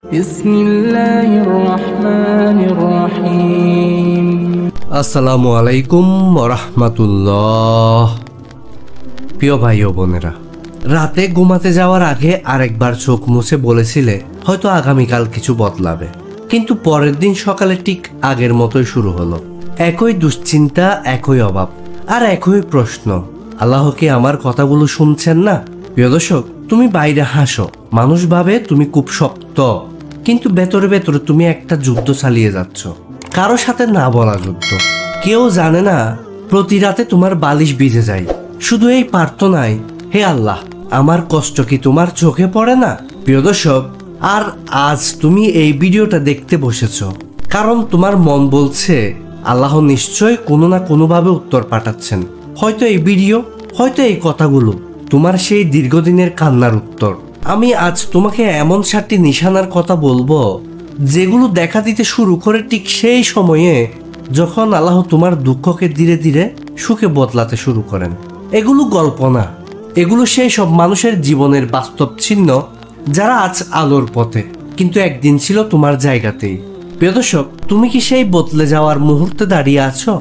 বিসমিল্লাহির রহমানির রহিম। আসসালামু আলাইকুম ওয়া রাহমাতুল্লাহ। প্রিয় ভাই ও বোনেরা, রাতে ঘুমাতে যাওয়ার আগে আরেকবার চোখ মুছে বলেছিলে হয়তো আগামীকাল কিছু বদলাবে, কিন্তু পরের দিন সকালে ঠিক আগের মতোই শুরু হলো। একই দুশ্চিন্তা, একই অভাব, আর একই প্রশ্ন, আল্লাহ কি আমার কথাগুলো শুনছেন না? প্রিয় দর্শক, তুমি বাইরে হাসো, মানুষ ভাবে তুমি খুব শক্ত, কিন্তু ভেতরে ভেতরে তুমি একটা যুদ্ধ চালিয়ে যাচ্ছ, কারো সাথে না বলা যুদ্ধ। কেউ জানে না প্রতি রাতে তোমার বালিশ ভিজে যায় শুধু এই প্রার্থনায়, হে আল্লাহ, আমার কষ্ট কি তোমার চোখে পড়ে না? প্রিয় দর্শক, আর আজ তুমি এই ভিডিওটা দেখতে বসেছ কারণ তোমার মন বলছে আল্লাহ নিশ্চয় কোনো না কোনোভাবে উত্তর পাঠাচ্ছেন। হয়তো এই ভিডিও, হয়তো এই কথাগুলো তোমার সেই দীর্ঘদিনের কান্নার উত্তর। আমি আজ তোমাকে এমন 7টি নিশানার কথা বলবো যেগুলো দেখা দিতে শুরু করে ঠিক সেই সময়ে যখন আল্লাহ তোমার দুঃখকে ধীরে ধীরে সুখে বদলাতে শুরু করেন। এগুলো গল্প না, এগুলো সেই সব মানুষের জীবনের বাস্তব চিহ্ন যারা আজ আলোর পথে, কিন্তু একদিন ছিল তোমার জায়গাতেই। প্রিয় দর্শক, তুমি কি সেই বদলে যাওয়ার মুহূর্তে দাঁড়িয়ে আছো?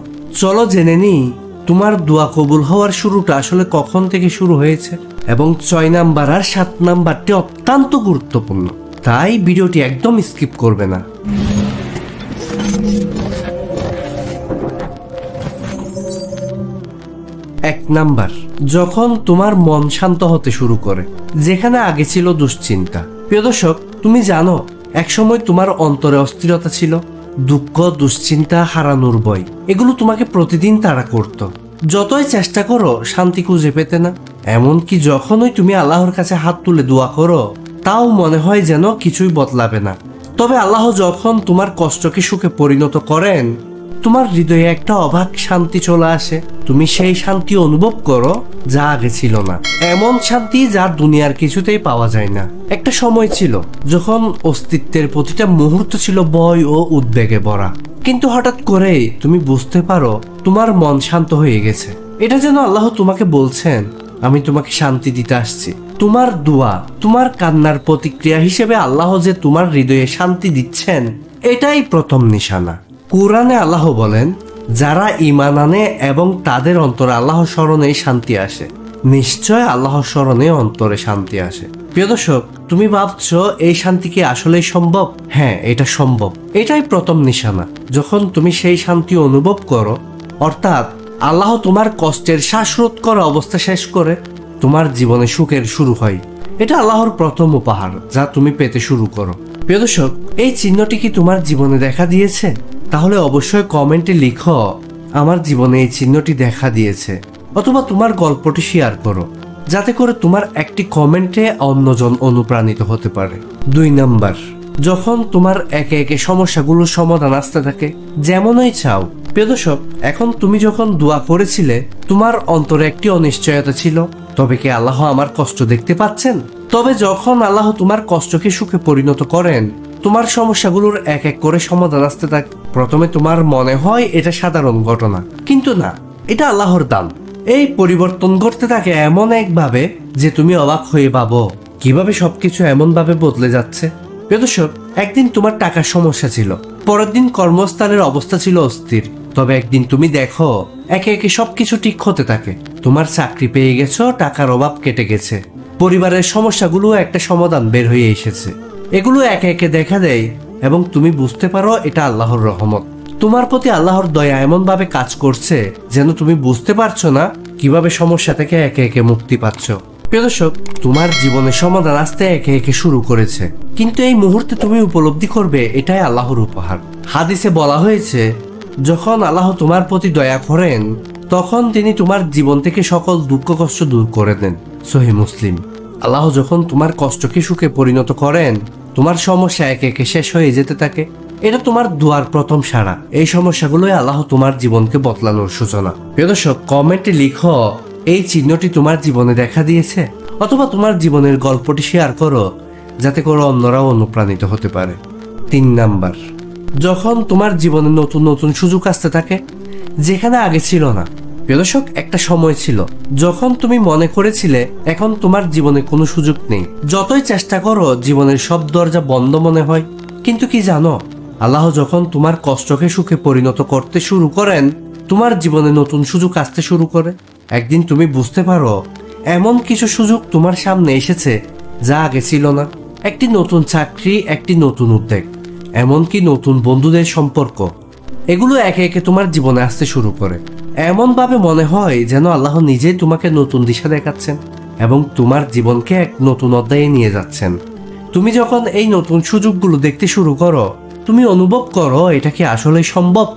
চলো জেনে নিই তোমার দোয়া কবুল হওয়ার শুরুটা আসলে কখন থেকে শুরু হয়েছে, এবং 6 নাম্বার আর 7 নাম্বারটি অত্যন্ত গুরুত্বপূর্ণ, তাই ভিডিওটি একদম স্কিপ করবে না। 1 নাম্বার, যখন তোমার মন শান্ত হতে শুরু করে, যেখানে আগে ছিল দুশ্চিন্তা। প্রিয় দর্শক, তুমি জানো একসময় তোমার অন্তরে অস্থিরতা ছিল, দুঃখ, দুশ্চিন্তা, হারানোর ভয়, এগুলো তোমাকে প্রতিদিন তাড়া করত। যতই চেষ্টা করো শান্তি খুঁজে পেতে না। এমনকি যখনই তুমি আল্লাহর কাছে হাত তুলে দোয়া করো, তাও মনে হয় যেন কিছুই বদলাবে না। তবে আল্লাহ যখন তোমার কষ্টকে সুখে পরিণত করেন, তোমার হৃদয়ে একটা অবাক শান্তি চলে আসে। তুমি সেই শান্তি অনুভব করো যা আগে ছিল না, এমন শান্তি যা দুনিয়ার কিছুতেই পাওয়া যায় না। একটা সময় ছিল যখন অস্তিত্বের প্রতিটা মুহূর্ত ছিল ভয় ও উদ্বেগে ভরা, কিন্তু হঠাৎ করে তুমি বুঝতে পারো তোমার মন শান্ত হয়ে গেছে। এটা যেন আল্লাহ তোমাকে বলছেন, আমি তোমাকে শান্তি দিতে আসছি। তোমার দোয়া, তোমার কান্নার প্রতিক্রিয়া হিসেবে আল্লাহ যে তোমার হৃদয়ে শান্তি দিচ্ছেন, এটাই প্রথম নিশানা। কুরআনে আল্লাহ বলেন, যারা ঈমান আনে এবং তাদের অন্তরে আল্লাহ স্মরণে শান্তি আসে, নিশ্চয় আল্লাহ স্মরণে অন্তরে শান্তি আসে। প্রিয় দর্শক, তুমি ভাবছো এই শান্তি কি আসলেই সম্ভব? হ্যাঁ, এটা সম্ভব। এটাই প্রথম নিশানা। যখন তুমি সেই শান্তি অনুভব করো, অর্থাৎ আল্লাহ তোমার কষ্টের শ্বাসরোধ করা অবস্থা শেষ করে তোমার জীবনে সুখের শুরু হয়। এটা আল্লাহর প্রথম উপহার যা তুমি পেতে শুরু করো। প্রিয় দর্শক, এই চিহ্নটি কি তোমার জীবনে দেখা দিয়েছে? তাহলে অবশ্যই কমেন্টে লিখো, আমার জীবনে এই চিহ্নটি দেখা দিয়েছে, অথবা তোমার গল্পটি শেয়ার করো, যাতে করে তোমার একটি কমেন্টে অন্যজন অনুপ্রাণিত হতে পারে। 2 নাম্বার, যখন তোমার একে একে সমস্যাগুলোর সমাধান আসতে থাকে যেমনই চাও। প্রিয় দর্শক, এখন তুমি যখন দোয়া করেছিলে, তোমার অন্তরে একটি অনিশ্চয়তা ছিল, তবে কি আল্লাহ আমার কষ্ট দেখতে পাচ্ছেন? তবে যখন আল্লাহ তোমার কষ্টকে সুখে পরিণত করেন, তোমার সমস্যাগুলোর এক এক করে সমাধান আসতে থাকে, প্রথমে তোমার মনে হয় এটা সাধারণ ঘটনা, কিন্তু না, এটা আল্লাহর দান। এই পরিবর্তন ঘটতে থাকে এমন একভাবে যে তুমি অবাক হয়ে ভাবো কিভাবে সবকিছু এমন ভাবে বদলে যাচ্ছে। প্রিয় দর্শক, একদিন তোমার টাকার সমস্যা ছিল, পরের দিন কর্মস্থলের অবস্থা ছিল অস্থির, তবে একদিন তুমি দেখো একে একে সবকিছু ঠিক হতে থাকে। তোমার চাকরি পেয়ে গেছো, টাকার অভাব কেটে গেছে, পরিবারের সমস্যাগুলো একটা সমাধান বের হয়ে এসেছে। এগুলো একে একে দেখা দেয় এবং তুমি বুঝতে পারো এটা আল্লাহর রহমত। তোমার প্রতি আল্লাহর দয়া এমন ভাবে কাজ করছে যেন তুমি বুঝতে পারছো না কিভাবে সমস্যা থেকে একে একে মুক্তি পাচ্ছ। প্রিয় দর্শক, তোমার জীবনে সমাধান আসতে একে একে শুরু করেছে, কিন্তু এই মুহূর্তে তুমি উপলব্ধি করবে এটাই আল্লাহর উপহার। হাদিসে বলা হয়েছে, যখন আল্লাহ তোমার প্রতি দয়া করেন, তখন তিনি তোমার জীবন থেকে সকল দুঃখ কষ্ট দূর করে দেন। সহিহ মুসলিম। আল্লাহ যখন তোমার কষ্টকে সুখে পরিণত করেন, তোমার সমস্যা একে একে শেষ হয়ে যেতে থাকে। এটা তোমার দোয়ার প্রথম সাড়া। এই সমস্যাগুলোই আল্লাহ তোমার জীবনকে বদলানোর সূচনা। প্রিয় দর্শক, কমেন্টে লিখো এই চিহ্নটি তোমার জীবনে দেখা দিয়েছে, অথবা তোমার জীবনের গল্পটি শেয়ার করো, যাতে করে অন্যরাও অনুপ্রাণিত হতে পারে। 3 নাম্বার, যখন তোমার জীবনে নতুন নতুন সুযোগ আসতে থাকে যেখানে আগে ছিল না। প্রিয় দর্শক, একটা সময় ছিল যখন তুমি মনে করেছিলে এখন তোমার জীবনে কোনো সুযোগ নেই। যতই চেষ্টা করো জীবনের সব দরজা বন্ধ মনে হয়। কিন্তু কি জানো, আল্লাহ যখন তোমার কষ্টকে সুখে পরিণত করতে শুরু করেন, তোমার জীবনে নতুন সুযোগ আসতে শুরু করে। একদিন তুমি বুঝতে পারো এমন কিছু সুযোগ তোমার সামনে এসেছে যা আগে ছিল না। একটি নতুন চাকরি, একটি নতুন উদ্যোগ, এমনকি নতুন বন্ধুদের সম্পর্ক, এগুলো একে একে তোমার জীবনে আসতে শুরু করে। এমনভাবে মনে হয় যেন আল্লাহ নিজেই তোমাকে নতুন দিশা দেখাচ্ছেন এবং তোমার জীবনকে এক নতুন অধ্যায়ে নিয়ে যাচ্ছেন। তুমি যখন এই নতুন সুযোগগুলো দেখতে শুরু করো, তুমি অনুভব করো এটা কি আসলেই সম্ভব।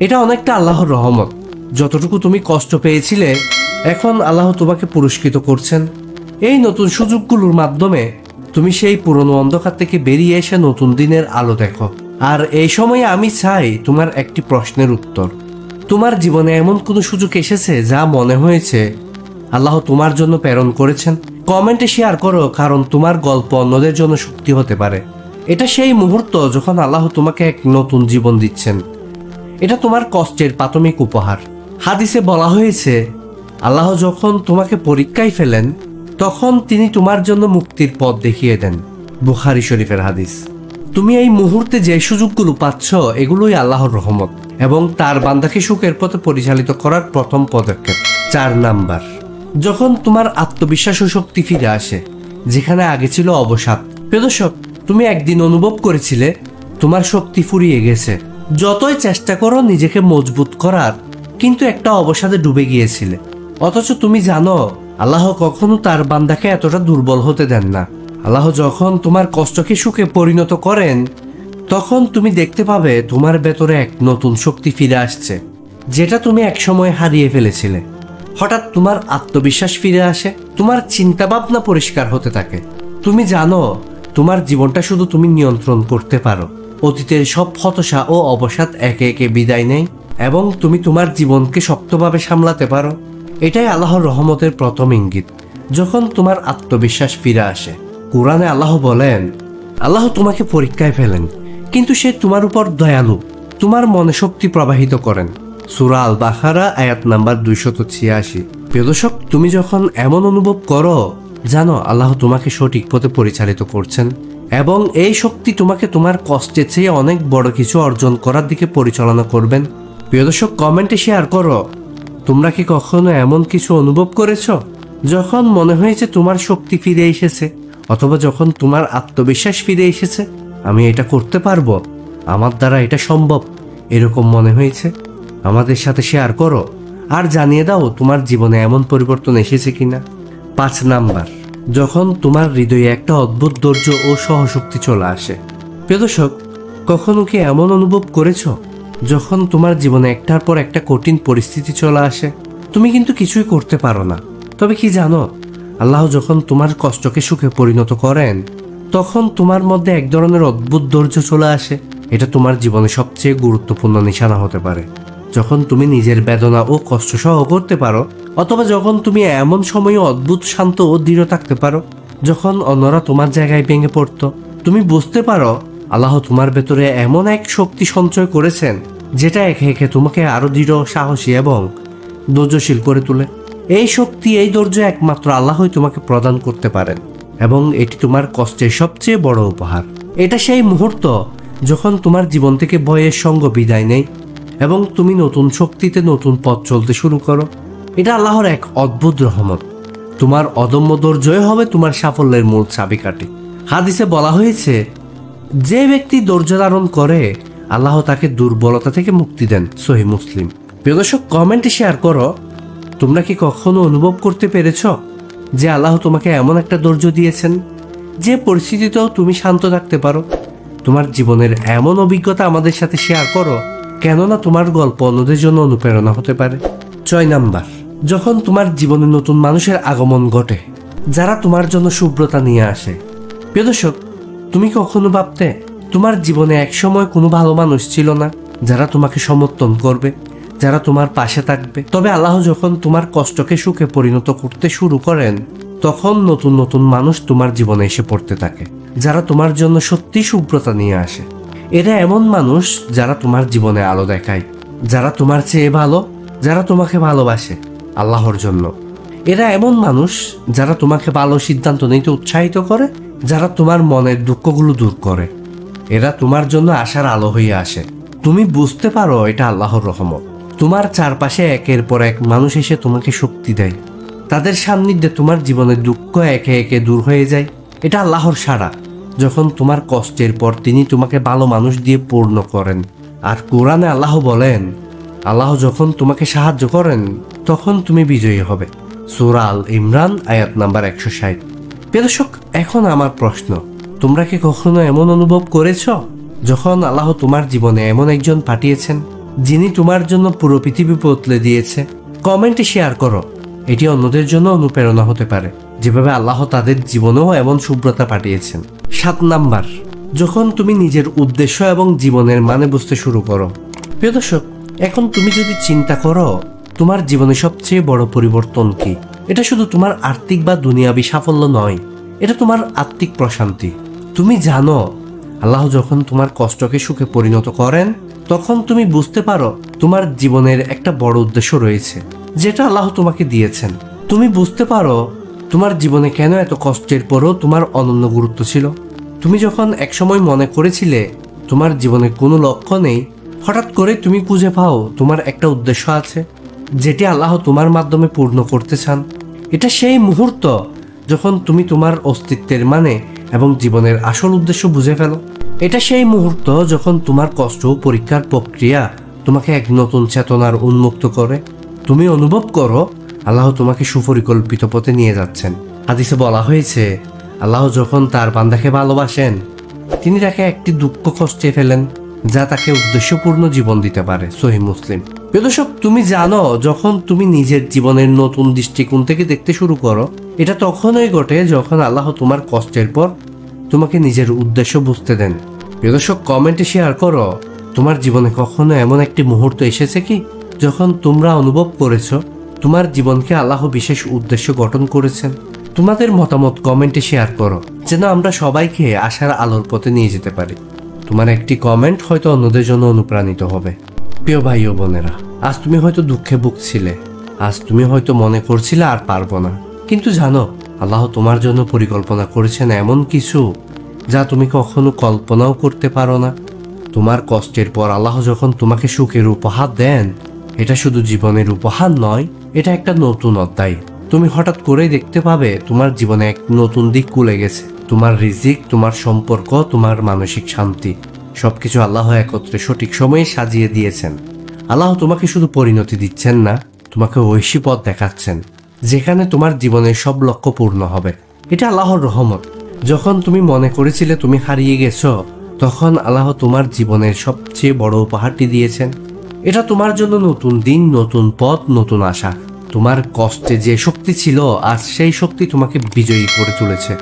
এটা অনেকটা আল্লাহর রহমত। যতটুকু তুমি কষ্ট পেয়েছিলে, এখন আল্লাহ তোমাকে পুরস্কৃত করছেন। এই নতুন সুযোগগুলোর মাধ্যমে তুমি সেই পুরনো অন্ধকার থেকে বেরিয়ে এসে নতুন দিনের আলো দেখো। আর এই সময়ে আমি চাই তোমার একটি প্রশ্নের উত্তর। তোমার জীবনে এমন কোনো সুযোগ এসেছে যা মনে হয়েছে আল্লাহ তোমার জন্য প্রেরণ করেছেন? কমেন্টে শেয়ার করো, কারণ তোমার গল্প অন্যদের জন্য শক্তি হতে পারে। এটা সেই মুহূর্ত যখন আল্লাহ তোমাকে এক নতুন জীবন দিচ্ছেন। এটা তোমার কষ্টের প্রাথমিক উপহার। হাদিসে বলা হয়েছে, আল্লাহ যখন তোমাকে পরীক্ষায় ফেলেন তখন তিনি তোমার জন্য মুক্তির পথ দেখিয়ে দেন। বুখারী শরীফের হাদিস। তুমি এই মুহূর্তে যে সুযোগগুলো পাচ্ছ, এগুলোই আল্লাহর রহমত এবং তার বান্দাকে সুখের পথে পরিচালিত করার প্রথম পদক্ষেপ। 4 নাম্বার, যখন তোমার আত্মবিশ্বাস ও শক্তি ফিরে আসে যেখানে আগে ছিল অবসাদ। প্রিয় দর্শক, তুমি একদিন অনুভব করেছিলে তোমার শক্তি ফুরিয়ে গেছে। যতই চেষ্টা করো নিজেকে মজবুত করার, কিন্তু একটা অবসাদে ডুবে গিয়েছিলে। অথচ তুমি জানো আল্লাহ কখনো তার বান্দাকে এতটা দুর্বল হতে দেন না। আল্লাহ যখন তোমার কষ্টকে সুখে পরিণত করেন, তখন তুমি দেখতে পাবে তোমার ভেতরে এক নতুন শক্তি ফিরে আসছে, যেটা তুমি একসময় হারিয়ে ফেলেছিলে। হঠাৎ তোমার আত্মবিশ্বাস ফিরে আসে, তোমার চিন্তা ভাবনা পরিষ্কার হতে থাকে। তুমি জানো তোমার জীবনটা শুধু তুমি নিয়ন্ত্রণ করতে পারো। অতীতের সব হতাশা ও অবসাদ একে একে বিদায় নেয় এবং তুমি তোমার জীবনকে শক্তভাবে সামলাতে পারো। এটাই আল্লাহর রহমতের প্রথম ইঙ্গিত, যখন তোমার আত্মবিশ্বাস ফিরে আসে। কোরআনে আল্লাহ বলেন, আল্লাহ তোমাকে পরীক্ষায় ফেলেন, কিন্তু সে তোমার উপর দয়ালু, তোমার মনে শক্তি প্রবাহিত করেন। সূরা আল বাকারা আয়াত নাম্বার 286। প্রিয় দর্শক, তুমি যখন এমন অনুভব করো, জানো আল্লাহ তোমাকে সঠিক পথে পরিচালিত করছেন এবং এই শক্তি তোমাকে তোমার কষ্টের চেয়ে অনেক বড় কিছু অর্জন করার দিকে পরিচালনা করবেন। প্রিয় দর্শক, কমেন্টে শেয়ার করো, তোমরা কি কখনো এমন কিছু অনুভব করেছো যখন মনে হয়েছে তোমার শক্তি ফিরে এসেছে, অথবা যখন তোমার আত্মবিশ্বাস ফিরে এসেছে? আমি এটা করতে পারবো, আমার দ্বারা এটা সম্ভব, এরকম মনে হয়েছে? আমাদের সাথে শেয়ার করো আর জানিয়ে দাও তোমার জীবনে এমন পরিবর্তন এসেছে কিনা। 5 নাম্বার, যখন তোমার হৃদয়ে একটা অদ্ভুত ধৈর্য ও সহশক্তি চলে আসে। প্রিয় দর্শক, কখনো কি এমন অনুভব করেছো যখন তোমার জীবনে একটার পর একটা কঠিন পরিস্থিতি চলে আসে, তুমি কিন্তু কিছুই করতে পারো না? তবে কি জানো, আল্লাহ যখন তোমার কষ্টকে সুখে পরিণত করেন, তখন তোমার মধ্যে এক ধরনের অদ্ভুত ধৈর্য চলে আসে। এটা তোমার জীবনে সবচেয়ে গুরুত্বপূর্ণ নিশানা হতে পারে। যখন তুমি নিজের বেদনা ও কষ্ট সহ করতে পারো, অথবা যখন তুমি এমন সময়ে অদ্ভুত শান্ত ও দৃঢ় থাকতে পারো যখন অন্যরা তোমার জায়গায় ভেঙে পড়তো, তুমি বুঝতে পারো আল্লাহ তোমার ভেতরে এমন এক শক্তি সঞ্চয় করেছেন যেটা একে একে তোমাকে আরো দৃঢ়, সাহসী এবং ধৈর্যশীল করে তোলে। এই শক্তি, এই ধৈর্য একমাত্র আল্লাহই তোমাকে প্রদান করতে পারেন এবং এটি তোমার কষ্টের সবচেয়ে বড় উপহার। এটা সেই মুহূর্ত যখন তোমার জীবন থেকে ভয়ের সঙ্গ বিদায় নেয় এবং তুমি নতুন শক্তিতে নতুন পথ চলতে শুরু করো। এটা আল্লাহর এক অদ্ভুত রহমত। তোমার অদম্য ধৈর্যই হবে তোমার সাফল্যের মূল চাবিকাঠি। হাদিসে বলা হয়েছে, যে ব্যক্তি ধৈর্য ধারণ করে আল্লাহ তাকে দুর্বলতা থেকে মুক্তি দেন। সহিহ মুসলিম। প্রিয় দর্শক, কমেন্টে শেয়ার করো, তোমরা কি কখনো অনুভব করতে পেরেছ যে আল্লাহ তোমাকে এমন একটা ধৈর্য দিয়েছেন যে পরিস্থিতিতেও তুমি শান্ত থাকতে পারো? তোমার জীবনের এমন অভিজ্ঞতা আমাদের সাথে শেয়ার করো, কেননা তোমার গল্প অন্যদের জন্য অনুপ্রেরণা হতে পারে। 6 নাম্বার, যখন তোমার জীবনে নতুন মানুষের আগমন ঘটে যারা তোমার জন্য শুভ্রতা নিয়ে আসে। প্রিয় দর্শক, তুমি কখনো ভাবতে তোমার জীবনে একসময় কোনো ভালো মানুষ ছিল না যারা তোমাকে সমর্থন করবে, যারা তোমার পাশে থাকবে? তবে আল্লাহ যখন তোমার কষ্টকে সুখে পরিণত করতে শুরু করেন, তখন নতুন নতুন মানুষ তোমার জীবনে এসে পড়তে থাকে যারা তোমার জন্য সত্যি শুভ্রতা নিয়ে আসে। এরা এমন মানুষ যারা তোমার জীবনে আলো দেখায়, যারা তোমার চেয়ে ভালো, যারা তোমাকে ভালোবাসে। আল্লাহর জন্য। এরা এমন মানুষ যারা তোমাকে ভালো সিদ্ধান্ত নিতে উৎসাহিত করে, যারা তোমার মনের দুঃখগুলো দূর করে। এরা তোমার জন্য আশার আলো হয়ে আসে। তুমি বুঝতে পারো এটা আল্লাহর রহমত। তোমার চারপাশে একের পর এক মানুষ এসে তোমাকে শক্তি দেয়। তাদের সান্নিধ্যে তোমার জীবনের দুঃখ একে একে দূর হয়ে যায়। এটা আল্লাহর সাড়া। যখন তোমার কষ্টের পর তিনি তোমাকে ভালো মানুষ দিয়ে পূর্ণ করেন। আর কোরআনে আল্লাহ বলেন, আল্লাহ যখন তোমাকে সাহায্য করেন তখন তুমি বিজয়ী হবে। সূরা আল ইমরান আয়াত নাম্বার 160। দর্শক, এখন আমার প্রশ্ন, তোমরা কি কখনো এমন অনুভব করেছ যখন আল্লাহ তোমার জীবনে এমন একজন পাঠিয়েছেন যিনি তোমার জন্য পুরো পৃথিবী বদলে দিয়েছে? কমেন্টে শেয়ার করো। এটি অন্যদের জন্য অনুপ্রেরণা হতে পারে, যেভাবে আল্লাহ তাদের জীবনেও এমন শুভ্রতা পাঠিয়েছেন। 7 নাম্বার, যখন তুমি নিজের উদ্দেশ্য এবং জীবনের মানে বুঝতে শুরু করো। প্রিয় দর্শক, এখন তুমি যদি চিন্তা করো তোমার জীবনে সবচেয়ে বড় পরিবর্তন কি, এটা শুধু তোমার আর্থিক বা দুনিয়াবী সাফল্য নয়, এটা তোমার আত্মিক প্রশান্তি। তুমি জানো আল্লাহ যখন তোমার কষ্টকে সুখে পরিণত করেন তখন তুমি বুঝতে পারো তোমার জীবনের একটা বড় উদ্দেশ্য রয়েছে যেটা আল্লাহ তোমাকে দিয়েছেন। তুমি বুঝতে পারো তোমার জীবনে কেন এত কষ্টের পরও তোমার অনন্য গুরুত্ব ছিল। তুমি যখন একসময় মনে করেছিলে তোমার জীবনে কোনো লক্ষ্য নেই, হঠাৎ করে তুমি খুঁজে পাও তোমার একটা উদ্দেশ্য আছে যেটি আল্লাহ তোমার মাধ্যমে পূর্ণ করতে চান। এটা সেই মুহূর্ত যখন তুমি তোমার অস্তিত্বের মানে এবং জীবনের আসল উদ্দেশ্য বুঝে ফেলো। এটা সেই মুহূর্ত যখন তোমার কষ্ট ও পরীক্ষার প্রক্রিয়া তোমাকে এক নতুন চেতনার উন্মুক্ত করে। তুমি অনুভব করো আল্লাহ তোমাকে সুপরিকল্পিত পথে নিয়ে যাচ্ছেন। হাদিসে বলা হয়েছে, আল্লাহ যখন তার বান্দাকে ভালোবাসেন তিনি তাকে একটি দুঃখ কষ্টে ফেলেন যা তাকে উদ্দেশ্যপূর্ণ জীবন দিতে পারে। সহিহ মুসলিম। প্রিয় দর্শক, তুমি জানো যখন তুমি নিজের জীবনের নতুন দৃষ্টিকোণ থেকে দেখতে শুরু করো, এটা তখনই ঘটে যখন আল্লাহ তোমার কষ্টের পর তোমাকে নিজের উদ্দেশ্য বুঝতে দেন। প্রিয় দর্শক, কমেন্টে শেয়ার করো তোমার জীবনে কখনো এমন একটি মুহূর্ত এসেছে কি যখন তোমরা অনুভব করেছো তোমার জীবনকে আল্লাহ বিশেষ উদ্দেশ্য গঠন করেছেন। তোমাদের মতামত কমেন্টে শেয়ার করো যেন আমরা সবাইকে আশার আলোর পথে নিয়ে যেতে পারি। তোমার একটি কমেন্ট হয়তো অন্যদের জন্য অনুপ্রাণিত হবে। প্রিয় ভাই ও বোনেরা, আজ তুমি হয়তো দুঃখে ভুগছিলে, আজ তুমি হয়তো মনে করছিলে আর পারবো না, কিন্তু জানো আল্লাহ তোমার জন্য পরিকল্পনা করেছেন এমন কিছু যা তুমি কখনো কল্পনাও করতে পারো না। তোমার কষ্টের পর আল্লাহ যখন তোমাকে সুখের উপহার দেন, এটা শুধু জীবনের উপহার নয়, এটা একটা নতুন অধ্যায়। তুমি হঠাৎ করেই দেখতে পাবে তোমার জীবনে এক নতুন দিক খুলে গেছে। তোমার রিজিক, তোমার সম্পর্ক, তোমার মানসিক শান্তি সবকিছু আল্লাহ একত্রে সঠিক সময়ে সাজিয়ে দিয়েছেন। আল্লাহ তোমাকে শুধু পরিণতি দিচ্ছেন না, তোমাকে ঐশী পথ দেখাচ্ছেন যেখানে তোমার জীবনের সব লক্ষ্য পূর্ণ হবে। এটা আল্লাহর রহমত। যখন তুমি মনে করেছিলে তুমি হারিয়ে গেছো, তখন আল্লাহ তোমার জীবনের সবচেয়ে বড় উপহারটি দিয়েছেন। এটা তোমার জন্য নতুন দিন, নতুন পথ, নতুন আশা। তোমার কষ্টে যে শক্তি ছিল আজ সেই শক্তি তোমাকে বিজয়ী করে তুলেছে।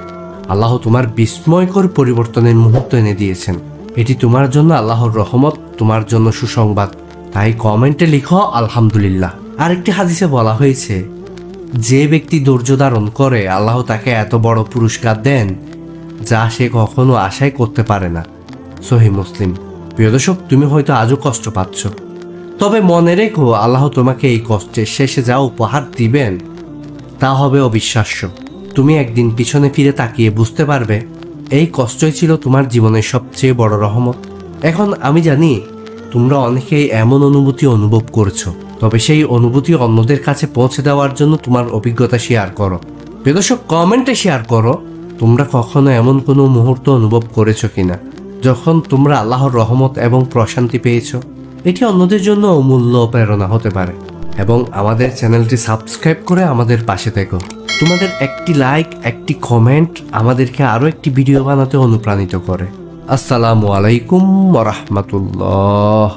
আল্লাহ তোমার বিস্ময়কর পরিবর্তনের মুহূর্ত এনে দিয়েছেন। এটি তোমার জন্য আল্লাহর রহমত, তোমার জন্য সুসংবাদ। তাই কমেন্টে লিখো আলহামদুলিল্লাহ। আরেকটি হাদিসে বলা হয়েছে, যে ব্যক্তি ধৈর্য ধারণ করে আল্লাহ তাকে এত বড় পুরস্কার দেন যা সে কখনো আশাই করতে পারে না। সহিহ মুসলিম। প্রিয় দর্শক, তুমি হয়তো আজও কষ্ট পাচ্ছ, তবে মনে রেখো আল্লাহ তোমাকে এই কষ্টের শেষে যা উপহার দিবেন তা হবে অবিশ্বাস্য। তুমি একদিন পিছনে ফিরে তাকিয়ে বুঝতে পারবে এই কষ্টই ছিল তোমার জীবনের সবচেয়ে বড় রহমত। এখন আমি জানি তোমরা অনেকেই এমন অনুভূতি অনুভব করছো, তবে সেই অনুভূতি অন্যদের কাছে পৌঁছে দেওয়ার জন্য তোমার অভিজ্ঞতা শেয়ার করো। প্রিয় দর্শক, কমেন্টে শেয়ার করো তোমরা কখনো এমন কোনো মুহূর্ত অনুভব করেছো কিনা যখন তোমরা আল্লাহর রহমত এবং প্রশান্তি পেয়েছো। এটি অন্যদের জন্য অমূল্য প্রেরণা হতে পারে। এবং আমাদের চ্যানেলটি সাবস্ক্রাইব করে আমাদের পাশে থেকো। তোমাদের একটি লাইক, একটি কমেন্ট আমাদেরকে আরও একটি ভিডিও বানাতে অনুপ্রাণিত করে। আসসালামু আলাইকুম ওয়া রাহমাতুল্লাহ।